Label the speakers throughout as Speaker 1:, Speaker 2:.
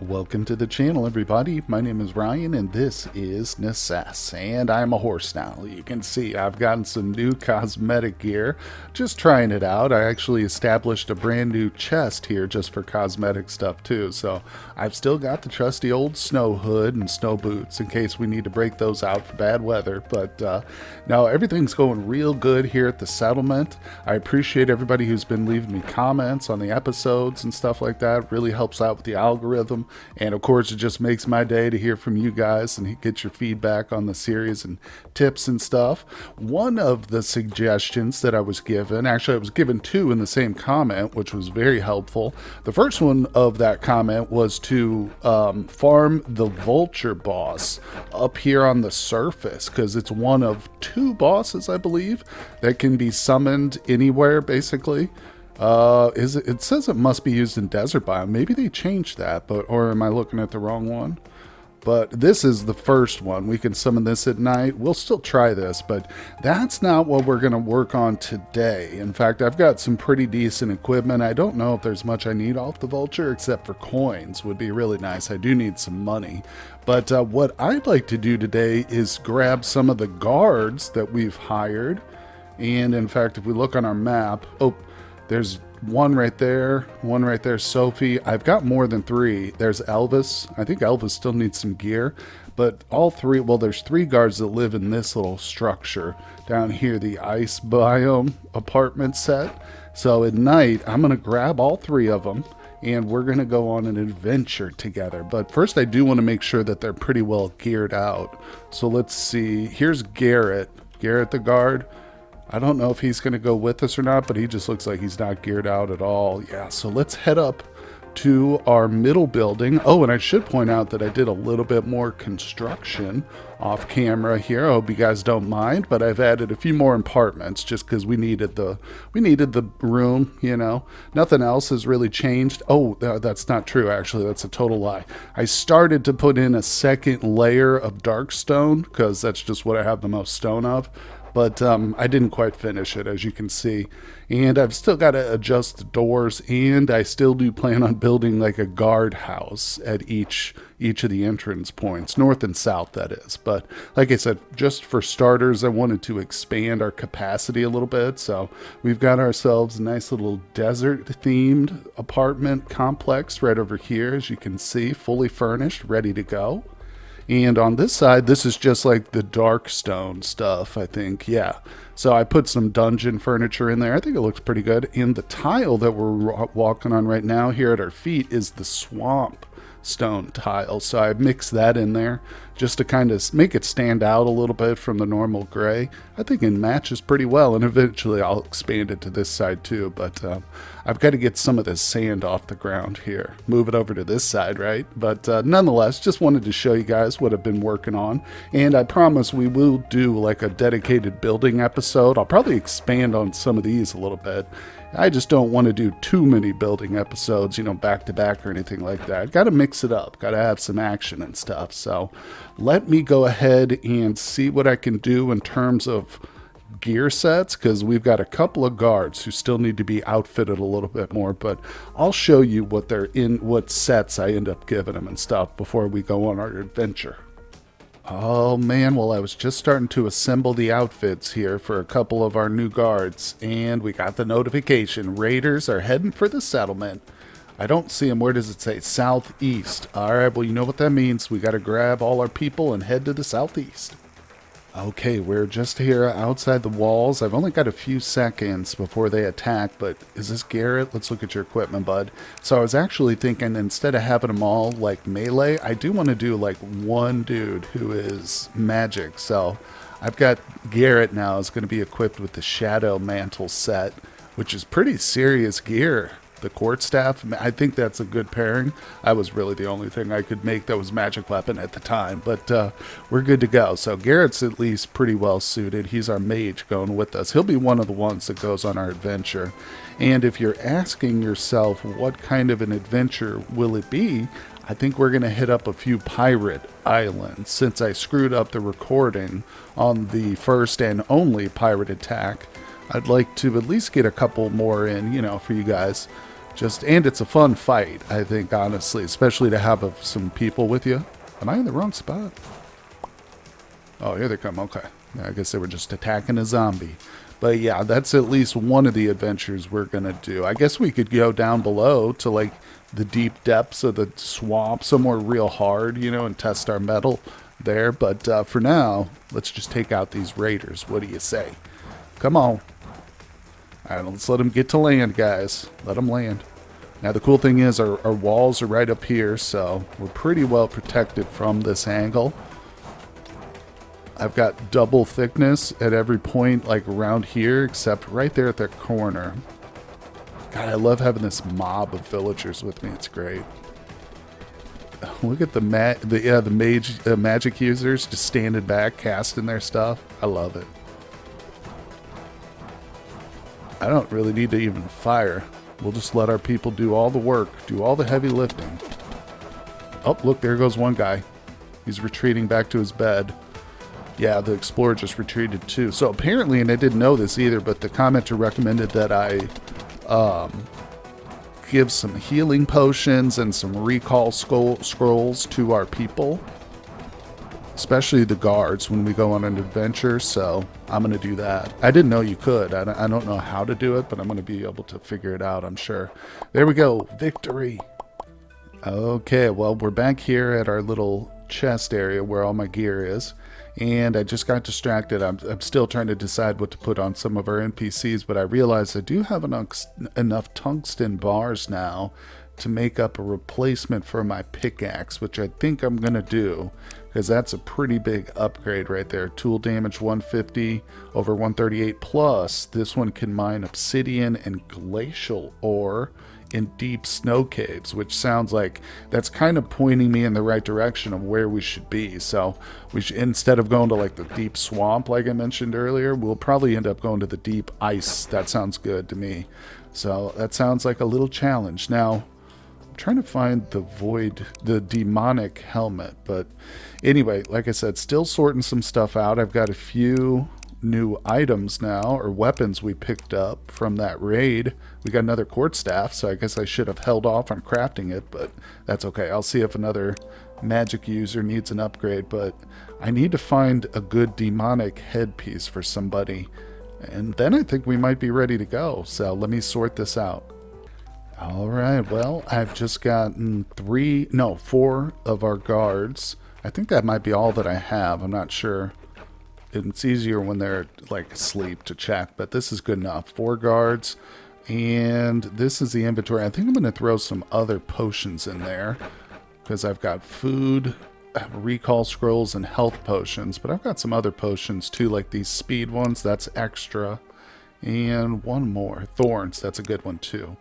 Speaker 1: Welcome to the channel, everybody. My name is Ryan, and this is Necesse, and I'm a horse now. You can see I've gotten some new cosmetic gear, just trying it out. I actually established a brand new chest here just for cosmetic stuff too, so I've still got the trusty old snow hood and snow boots in case we need to break those out for bad weather. But no, everything's going real good here at the settlement. I appreciate everybody who's been leaving me comments on the episodes and stuff like that. It really helps out with the algorithm. And of course, it just makes my day to hear from you guys and get your feedback on the series and tips and stuff. One of the suggestions that I was given, actually I was given two in the same comment, which was very helpful. The first one of that comment was to farm the vulture boss up here on the surface, because it's one of two bosses, I believe, that can be summoned anywhere, basically. It says it must be used in desert biome. Maybe they changed that, or am I looking at the wrong one? But this is the first one. We can summon this at night. We'll still try this, but that's not what we're going to work on today. In fact, I've got some pretty decent equipment. I don't know if there's much I need off the vulture, except for coins would be really nice. I do need some money. But what I'd like to do today is grab some of the guards that we've hired. And in fact, if we look on our map, there's one right there, Sophie. I've got more than three. There's Elvis. I think Elvis still needs some gear, but all three, well, there's three guards that live in this little structure down here, the ice biome apartment set. So at night, I'm going to grab all three of them and we're going to go on an adventure together. But first, I do want to make sure that they're pretty well geared out. So let's see. Here's Garrett the guard. I don't know if he's going to go with us or not, but he just looks like he's not geared out at all. Yeah, so let's head up to our middle building. Oh, and I should point out that I did a little bit more construction off camera here. I hope you guys don't mind, but I've added a few more apartments just because we needed the room, you know. Nothing else has really changed. Oh, that's not true, actually. That's a total lie. I started to put in a second layer of dark stone because that's just what I have the most stone of. But I didn't quite finish it, as you can see. And I've still got to adjust the doors, and I still do plan on building like a guard house at each of the entrance points, north and south, that is. But like I said, just for starters, I wanted to expand our capacity a little bit. So we've got ourselves a nice little desert-themed apartment complex right over here, as you can see, fully furnished, ready to go. And on this side, this is just like the dark stone stuff, I think. Yeah. So I put some dungeon furniture in there. I think it looks pretty good. And the tile that we're walking on right now here at our feet is the swamp stone tile. So I mixed that in there just to kind of make it stand out a little bit from the normal gray. I think it matches pretty well, and eventually I'll expand it to this side too. But I've got to get some of this sand off the ground here. Move it over to this side, right? But nonetheless, just wanted to show you guys what I've been working on. And I promise we will do like a dedicated building episode. I'll probably expand on some of these a little bit. I just don't want to do too many building episodes, you know, back to back or anything like that. Got to mix it up. Got to have some action and stuff. So let me go ahead and see what I can do in terms of gear sets, because we've got a couple of guards who still need to be outfitted a little bit more, but I'll show you what they're in, what sets I end up giving them and stuff before we go on our adventure. Oh man, well I was just starting to assemble the outfits here for a couple of our new guards, and we got the notification. Raiders are heading for the settlement. I don't see them. Where does it say? Southeast. Alright, well you know what that means. We got to grab all our people and head to the southeast. Okay, we're just here outside the walls. I've only got a few seconds before they attack, but is this Garrett? Let's look at your equipment, bud. So I was actually thinking, instead of having them all like melee, I do want to do like one dude who is magic. So I've got Garrett now is going to be equipped with the Shadow Mantle set, which is pretty serious gear. The court staff, I think that's a good pairing. I was really the only thing I could make that was magic weapon at the time, but we're good to go. So Garrett's at least pretty well suited. He's our mage going with us. He'll be one of the ones that goes on our adventure. And if you're asking yourself what kind of an adventure will it be, I think we're going to hit up a few pirate islands, since I screwed up the recording on the first and only pirate attack. I'd like to at least get a couple more in, you know, for you guys. And it's a fun fight, I think, honestly, especially to have some people with you. Am I in the wrong spot? Oh, here they come. Okay. I guess they were just attacking a zombie. But yeah, that's at least one of the adventures we're going to do. I guess we could go down below to like the deep depths of the swamp, somewhere real hard, you know, and test our metal there. But for now, let's just take out these raiders. What do you say? Come on. All right, let's let them get to land, guys. Let them land. Now, the cool thing is our walls are right up here, so we're pretty well protected from this angle. I've got double thickness at every point, like around here, except right there at that corner. God, I love having this mob of villagers with me. It's great. Look at the magic users just standing back, casting their stuff. I love it. I don't really need to even fire. We'll just let our people do all the work, do all the heavy lifting. Oh, look, there goes one guy. He's retreating back to his bed. Yeah, the explorer just retreated too. So apparently, and I didn't know this either, but the commenter recommended that I give some healing potions and some recall scrolls to our people. Especially the guards when we go on an adventure, so I'm going to do that. I didn't know you could. I don't know how to do it, but I'm going to be able to figure it out, I'm sure. There we go. Victory. Okay, well, we're back here at our little chest area where all my gear is. And I just got distracted. I'm still trying to decide what to put on some of our NPCs, but I realized I do have enough tungsten bars now to make up a replacement for my pickaxe, which I think I'm going to do, because that's a pretty big upgrade right there. Tool damage 150 over 138, plus this one can mine obsidian and glacial ore in deep snow caves, which sounds like that's kind of pointing me in the right direction of where we should be. So we should, instead of going to like the deep swamp like I mentioned earlier, we'll probably end up going to the deep ice. That sounds good to me. So that sounds like a little challenge. Now, I'm trying to find the demonic helmet, but anyway, like I said, still sorting some stuff out. I've got a few new items now, or weapons we picked up from that raid. We got another quarterstaff, so I guess I should have held off on crafting it, but that's okay. I'll see if another magic user needs an upgrade, but I need to find a good demonic headpiece for somebody, and then I think we might be ready to go. So let me sort this out. Alright, well, I've just gotten 4 of our guards. I think that might be all that I have. I'm not sure. It's easier when they're like asleep to check, but this is good enough. 4 guards, and this is the inventory. I think I'm going to throw some other potions in there, because I've got food, recall scrolls, and health potions, but I've got some other potions too, like these speed ones. That's extra. And one more. Thorns. That's a good one too.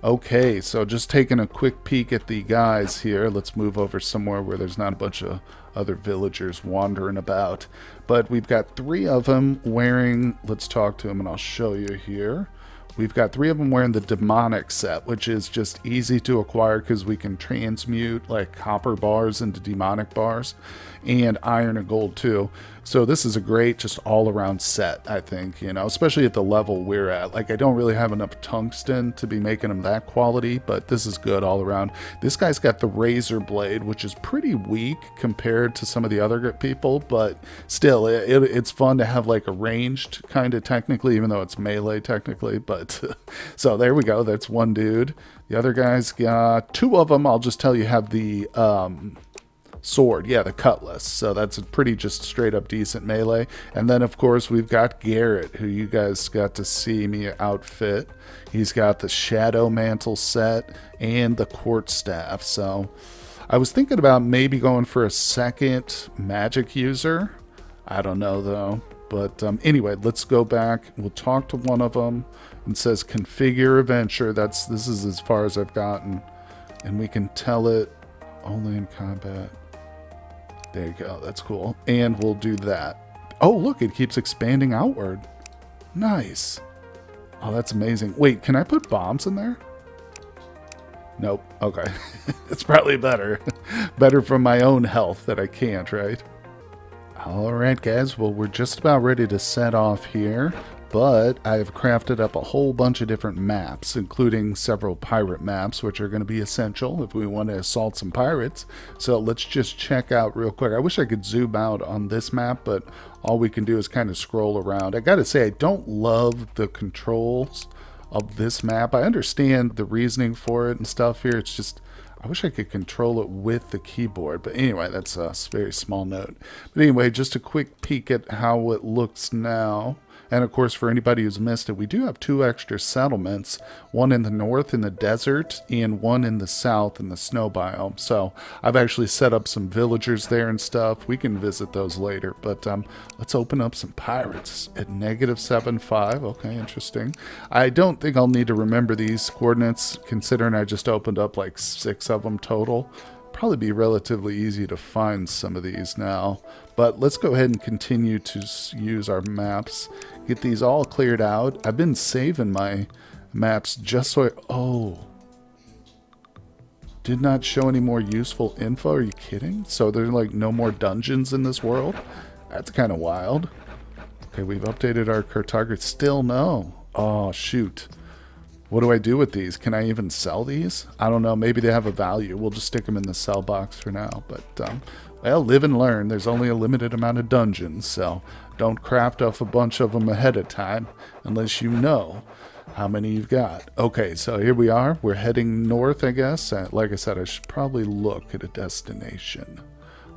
Speaker 1: Okay, so just taking a quick peek at the guys here. Let's move over somewhere where there's not a bunch of other villagers wandering about. But we've got 3 of them wearing, let's talk to them and I'll show you here. We've got 3 of them wearing the demonic set, which is just easy to acquire because we can transmute like copper bars into demonic bars, and iron and gold too. So this is a great just all-around set, I think, you know, especially at the level we're at. Like, I don't really have enough tungsten to be making them that quality, but this is good all around. This guy's got the razor blade, which is pretty weak compared to some of the other people, but still, it's fun to have like a ranged kind of technically, even though it's melee technically. But so there we go. That's one dude. The other guy's got 2 of them. I'll just tell you have the sword, yeah, the cutlass. So that's a pretty just straight up decent melee. And then of course we've got Garrett, who you guys got to see me outfit. He's got the shadow mantle set and the quarterstaff. So I was thinking about maybe going for a second magic user. I don't know though. But anyway, let's go back. We'll talk to one of them. It says configure adventure. This is as far as I've gotten, and we can tell it only in combat. There you go. That's cool. And we'll do that. Oh, look, it keeps expanding outward. Nice. Oh, that's amazing. Wait, can I put bombs in there? Nope. Okay. It's probably better. Better for my own health that I can't, right? All right, guys. Well, we're just about ready to set off here. but I have crafted up a whole bunch of different maps, including several pirate maps, which are going to be essential if we want to assault some pirates. So let's just check out real quick. I wish I could zoom out on this map, but all we can do is kind of scroll around. I gotta say, I don't love the controls of this map. I understand the reasoning for it and stuff here. It's just, I wish I could control it with the keyboard. But anyway, that's a very small note. But anyway, just a quick peek at how it looks now. And of course, for anybody who's missed it, we do have 2 extra settlements, one in the north in the desert and one in the south in the snow biome. So I've actually set up some villagers there and stuff. We can visit those later, but let's open up some pirates at -7.5. Okay, interesting. I don't think I'll need to remember these coordinates, considering I just opened up like 6 of them total. Probably be relatively easy to find some of these now, but let's go ahead and continue to use our maps, get these all cleared out. I've been saving my maps just so did not show any more useful info. Are you kidding? So there's like no more dungeons in this world? That's kind of wild. Okay, we've updated our cartography. Still no. Oh shoot. What do I do with these? Can I even sell these? I don't know. Maybe they have a value. We'll just stick them in the sell box for now. But, well, live and learn. There's only a limited amount of dungeons, so don't craft off a bunch of them ahead of time unless you know how many you've got. Okay, so here we are. We're heading north, I guess. Like I said, I should probably look at a destination.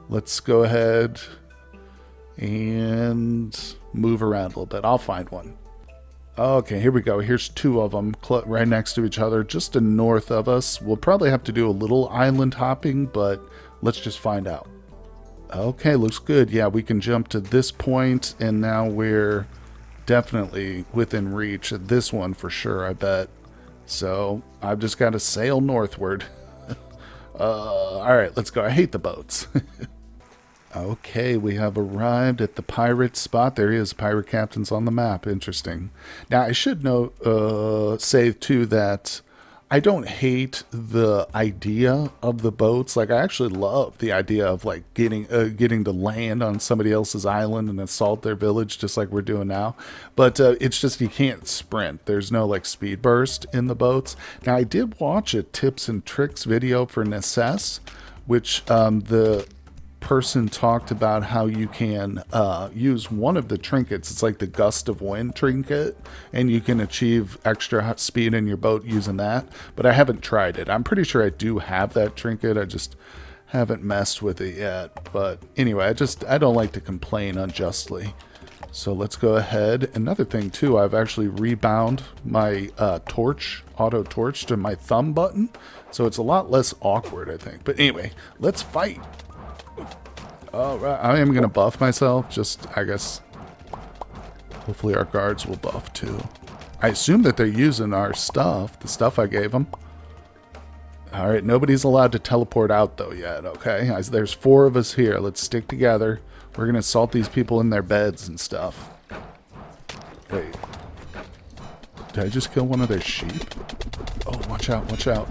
Speaker 1: Let's go ahead and move around a little bit. I'll find one. Okay, here we go. Here's 2 of them right next to each other, just to north of us. We'll probably have to do a little island hopping, but let's just find out. Okay, looks good. Yeah, we can jump to this point, and now we're definitely within reach of this one for sure, I bet. So I've just got to sail northward. All right, let's go. I hate the boats. Okay, we have arrived at the pirate spot. There he is, pirate captain's on the map. Interesting. Now, I should say too that I don't hate the idea of the boats. Like, I actually love the idea of like getting to land on somebody else's island and assault their village, just like we're doing now. But it's just you can't sprint. There's no like speed burst in the boats. Now, I did watch a tips and tricks video for Necesse, which the person talked about how you can use one of the trinkets. It's like the gust of wind trinket, and you can achieve extra speed in your boat using that, but I haven't tried it. I'm pretty sure I do have that trinket. I just haven't messed with it yet. But anyway, I don't like to complain unjustly. So let's go ahead. Another thing too, I've actually rebound my auto torch to my thumb button, so it's a lot less awkward, I think. But anyway, let's fight. All right, I am gonna buff myself. Just, I guess, hopefully our guards will buff too. I assume that they're using our stuff, the stuff I gave them. All right, nobody's allowed to teleport out though yet. Okay, there's 4 of us here. Let's stick together. We're gonna assault these people in their beds and stuff. Wait, did I just kill one of their sheep? Oh, watch out! Watch out!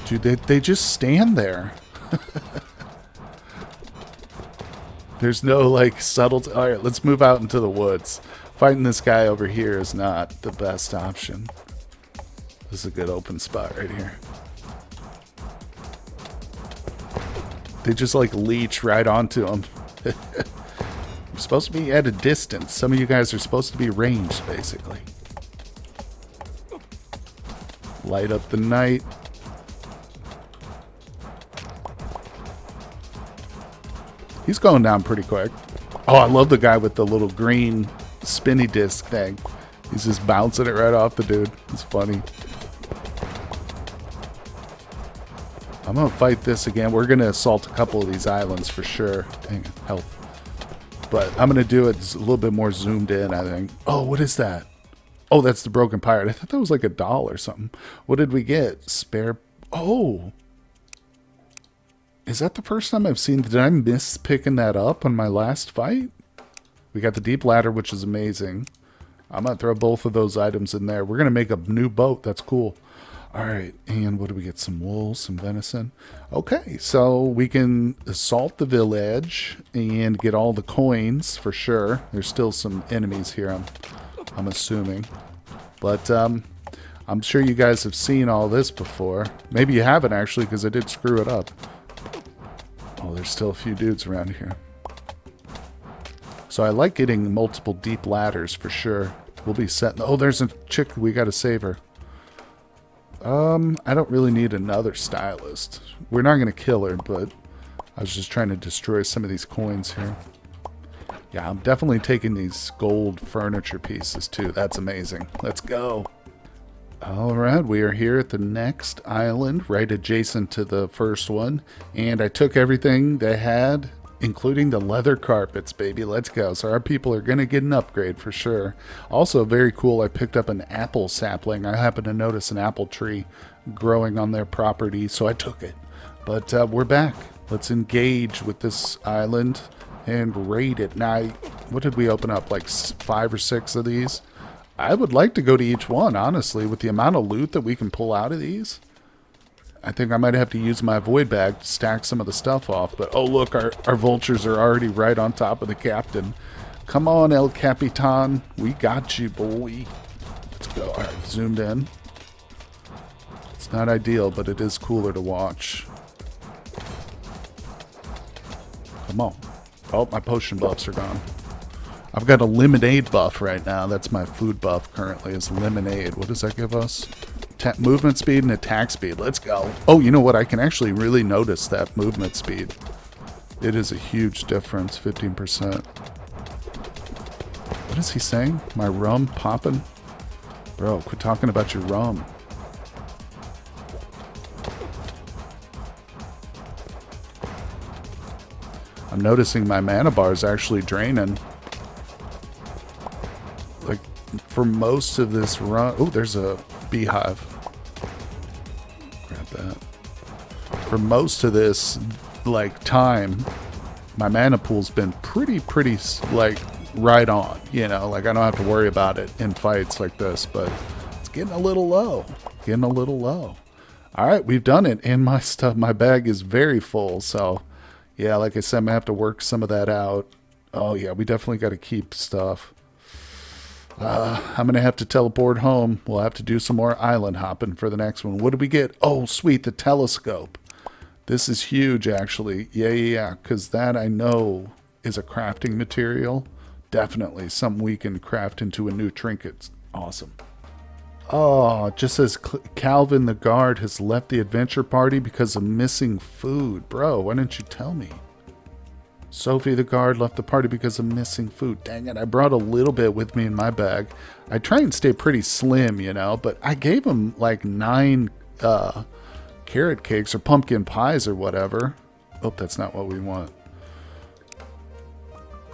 Speaker 1: Dude, they just stand there. There's no, like, subtlety. All right, let's move out into the woods. Fighting this guy over here is not the best option. This is a good open spot right here. They just, like, leech right onto him. You're supposed to be at a distance. Some of you guys are supposed to be ranged, basically. Light up the night. He's going down pretty quick. Oh, I love the guy with the little green spinny disc thing. He's just bouncing it right off the dude. It's funny. I'm going to fight this again. We're going to assault a couple of these islands for sure. Dang it, help. But I'm going to do it a little bit more zoomed in, I think. Oh, what is that? Oh, that's the broken pirate. I thought that was like $1 or something. What did we get? Spare... Oh! Is that the first time I've seen... Did I miss picking that up on my last fight? We got the deep ladder, which is amazing. I'm going to throw both of those items in there. We're going to make a new boat. That's cool. All right, and what do we get? Some wool, some venison. Okay, so we can assault the village and get all the coins for sure. There's still some enemies here, I'm assuming. But I'm sure you guys have seen all this before. Maybe you haven't actually, because I did screw it up. Oh, there's still a few dudes around here. So I like getting multiple deep ladders for sure. We'll be set. Oh, there's a chick. We got to save her. I don't really need another stylist. We're not going to kill her, but I was just trying to destroy some of these coins here. Yeah, I'm definitely taking these gold furniture pieces too. That's amazing. Let's go. Alright, we are here at the next island, right adjacent to the first one. And I took everything they had, including the leather carpets, baby. Let's go. So our people are going to get an upgrade for sure. Also, very cool, I picked up an apple sapling. I happened to notice an apple tree growing on their property, so I took it. But we're back. Let's engage with this island and raid it. Now, what did we open up? Like 5 or 6 of these? I would like to go to each one, honestly, with the amount of loot that we can pull out of these. I think I might have to use my void bag to stack some of the stuff off. But, oh, look, our vultures are already right on top of the captain. Come on, El Capitan. We got you, boy. Let's go. All right, zoomed in. It's not ideal, but it is cooler to watch. Come on. Oh, my potion buffs are gone. I've got a lemonade buff right now. That's my food buff currently is lemonade. What does that give us? Movement speed and attack speed. Let's go. Oh, you know what? I can actually really notice that movement speed. It is a huge difference, 15%. What is he saying? My rum popping? Bro, quit talking about your rum. I'm noticing my mana bar is actually draining. Like, for most of this run... Oh, there's a beehive. Grab that. For most of this, like, time, my mana pool's been pretty, like, right on. You know, like, I don't have to worry about it in fights like this, but it's getting a little low. Getting a little low. All right, we've done it, and my stuff, my bag is very full, so... Yeah, like I said, I'm going to have to work some of that out. Oh, yeah, we definitely got to keep stuff. I'm going to have to teleport home. We'll have to do some more island hopping for the next one. What did we get? Oh, sweet, the telescope. This is huge, actually. Yeah, because that I know is a crafting material. Definitely something we can craft into a new trinket. Awesome. Oh, it just says Calvin the guard has left the adventure party because of missing food. Bro, why didn't you tell me? Sophie the guard left the party because of missing food. Dang it, I brought a little bit with me in my bag. I try and stay pretty slim, you know, but I gave him like 9 carrot cakes or pumpkin pies or whatever. Oh, that's not what we want.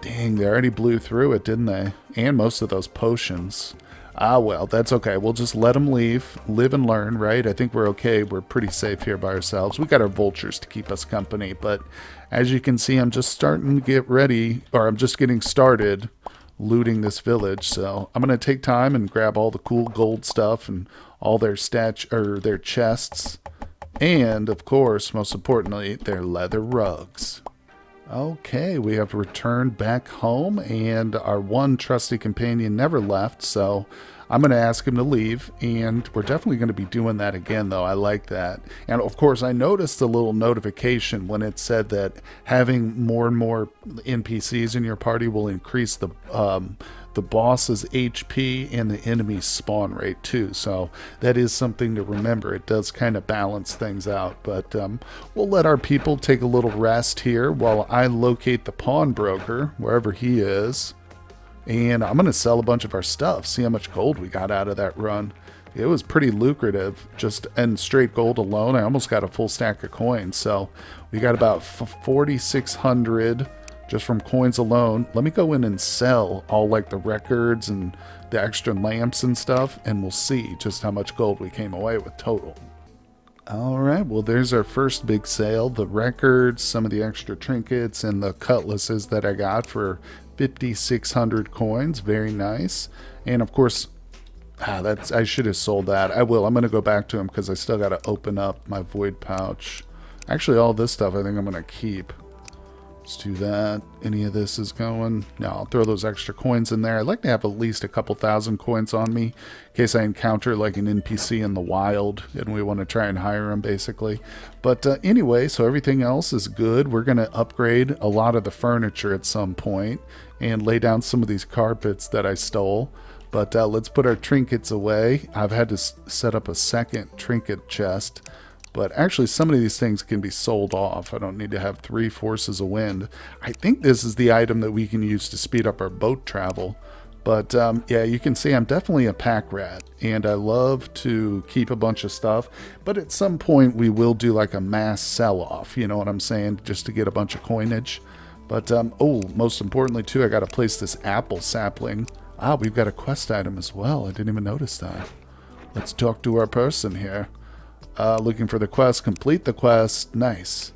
Speaker 1: Dang, they already blew through it, didn't they? And most of those potions. Ah, well, that's okay. We'll just let them leave, live and learn, right? I think we're okay. We're pretty safe here by ourselves. We got our vultures to keep us company, but as you can see, I'm just starting to get ready, or I'm just getting started looting this village. So I'm going to take time and grab all the cool gold stuff and all their their chests, and of course, most importantly, their leather rugs. Okay, we have returned back home, and our one trusty companion never left, so I'm going to ask him to leave, and we're definitely going to be doing that again, though. I like that. And, of course, I noticed the little notification when it said that having more and more NPCs in your party will increase the boss's HP and the enemy's spawn rate, too. So that is something to remember. It does kind of balance things out, but we'll let our people take a little rest here while I locate the pawnbroker, wherever he is. And I'm going to sell a bunch of our stuff, see how much gold we got out of that run. It was pretty lucrative, just in straight gold alone. I almost got a full stack of coins, so we got about 4,600 just from coins alone. Let me go in and sell all like the records and the extra lamps and stuff, and we'll see just how much gold we came away with total. Alright, well there's our first big sale. The records, some of the extra trinkets, and the cutlasses that I got for 5,600 coins. Very nice. And of course, I should have sold that. I will. I'm going to go back to him because I still got to open up my void pouch. Actually, all this stuff I think I'm going to keep. Let's do that. Any of this is going? No, I'll throw those extra coins in there. I'd like to have at least a couple thousand coins on me in case I encounter like an NPC in the wild and we want to try and hire him basically. But anyway, so everything else is good. We're going to upgrade a lot of the furniture at some point and lay down some of these carpets that I stole. But let's put our trinkets away. I've had to set up a second trinket chest. But actually, some of these things can be sold off. I don't need to have 3 forces of wind. I think this is the item that we can use to speed up our boat travel. But yeah, you can see I'm definitely a pack rat. And I love to keep a bunch of stuff. But at some point, we will do like a mass sell-off. You know what I'm saying? Just to get a bunch of coinage. But, oh, most importantly, too, I got to place this apple sapling. Ah, we've got a quest item as well. I didn't even notice that. Let's talk to our person here. Looking for the quest. Complete the quest. Nice.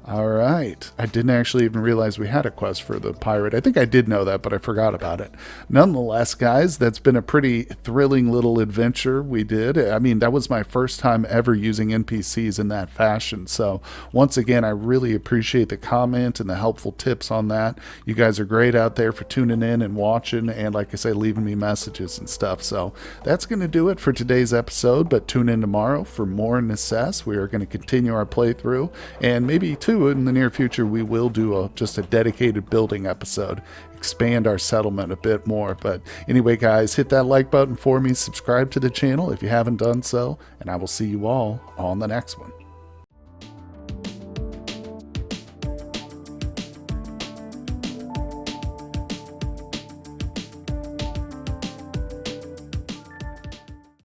Speaker 1: Alright. I didn't actually even realize we had a quest for the pirate. I think I did know that, but I forgot about it. Nonetheless, guys, that's been a pretty thrilling little adventure we did. I mean, that was my first time ever using NPCs in that fashion. So, once again, I really appreciate the comment and the helpful tips on that. You guys are great out there for tuning in and watching, and like I say, leaving me messages and stuff. So, that's going to do it for today's episode, but tune in tomorrow for more Necesse. We are going to continue our playthrough, and maybe, too, in the near future we will do just a dedicated building episode, expand our settlement a bit more. But anyway, guys, hit that like button for me, subscribe to the channel if you haven't done so, and I will see you all on the next one.